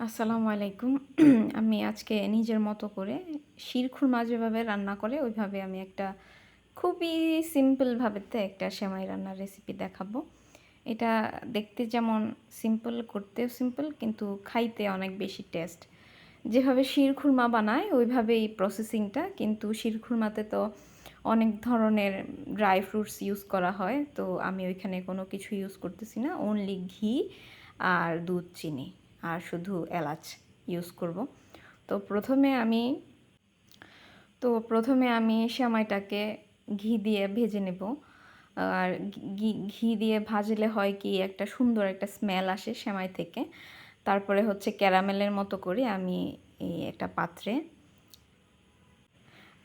আসসালামু আলাইকুম। আমি আজকে নিজের মতো করে শিরখুরমা যেভাবে রান্না করে ওইভাবে আমি একটা খুবই সিম্পলভাবেতে একটা সেমাই রান্নার রেসিপি দেখাবো। এটা দেখতে যেমন সিম্পল, করতেও সিম্পল কিন্তু খাইতে অনেক বেশি টেস্ট। যেভাবে শিরখুরমা বানায় ওইভাবেই প্রসেসিংটা, কিন্তু শিরখুরমাতে তো অনেক ধরনের ড্রাই ফ্রুটস ইউজ করা হয়, তো আমি ওইখানে কোনো কিছু ইউজ করতেছি না, অনলি ঘি আর দুধ, চিনি আর শুধু এলাচ ইউজ করব। তো প্রথমে আমি সেমাইটাকে ঘি দিয়ে ভেজে নেব। আর ঘি দিয়ে ভাজলে হয় কি, একটা সুন্দর একটা স্মেল আসে সেমাই থেকে। তারপরে হচ্ছে ক্যারামেলের মতো করে আমি এই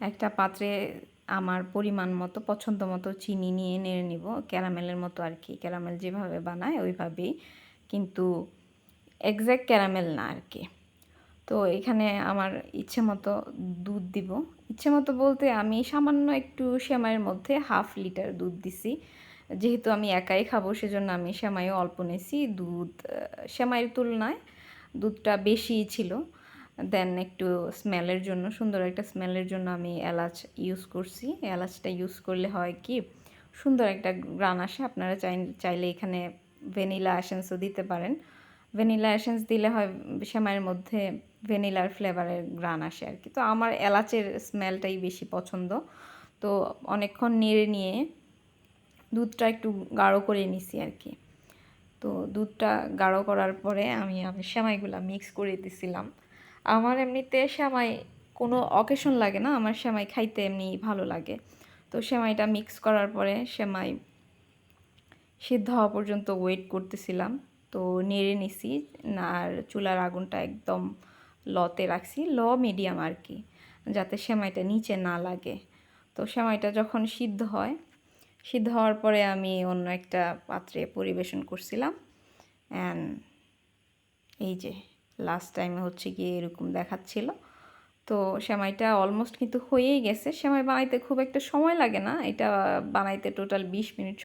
একটা পাত্রে আমার পরিমাণ মতো পছন্দ মতো চিনি নিয়ে নেড়ে নিব, ক্যারামেলের মতো আর কি, ক্যারামেল যেভাবে বানায় ওইভাবেই, কিন্তু এক্স্যাক্ট ক্যারামেল না আর কি। তো এখানে আমার ইচ্ছে মতো দুধ দিব। ইচ্ছে মতো বলতে আমি সামান্য একটু সেমাইয়ের মধ্যে 1/2 লিটার দুধ দিছি। যেহেতু আমি একাই খাবো সেজন্য আমি সেমাইও অল্প নিয়েছি। দুধ সেমাইয়ের তুলনায় দুধটা বেশিই ছিল। দেন একটু স্মেলের জন্য, সুন্দর একটা স্মেলের জন্য আমি এলাচ ইউজ করছি। এলাচটা ইউজ করলে হয় কি, সুন্দর একটা গ্রান আসে। আপনারা চাইলে এখানে ভ্যানিলা এসেন্সও দিতে পারেন। ভ্যানিলা এসেন্স দিলে হয় সেমাইয়ের মধ্যে ভ্যানিলার ফ্লেভারের গ্রান আসে আর কি। তো আমার এলাচের স্মেলটাই বেশি পছন্দ। তো অনেকক্ষণ নেড়ে নিয়ে দুধটা একটু গাঢ় করে নিছি আর কি। তো দুধটা গাঢ় করার পরে আমি সেমাইগুলা মিক্স করে দিছিলাম। আমার এমনিতে সেমাই কোনো অকেশন লাগে না, আমার সেমাই খাইতে এমনি ভালো লাগে। তো সেমাইটা মিক্স করার পরে সেমাই সিদ্ধ হওয়া পর্যন্ত ওয়েট করতেছিলাম। তো নেড়ে নিছি, আর চুলার আগুনটা একদম লতে রাখছি, মিডিয়াম আর কি, যাতে সেমাইটা নিচে না লাগে। তো সেমাইটা যখন সিদ্ধ হয়, সিদ্ধ হওয়ার পরে আমি অন্য একটা পাত্রে পরিবেশন করছিলাম। অ্যান্ড এই যে লাস্ট টাইমে হচ্ছে গিয়ে এরকম দেখাচ্ছিল। তো সেমাইটা অলমোস্ট কিন্তু হয়েই গেছে। সেমাই বানাইতে খুব একটা সময় লাগে না, এটা বানাইতে টোটাল 20 মিনিট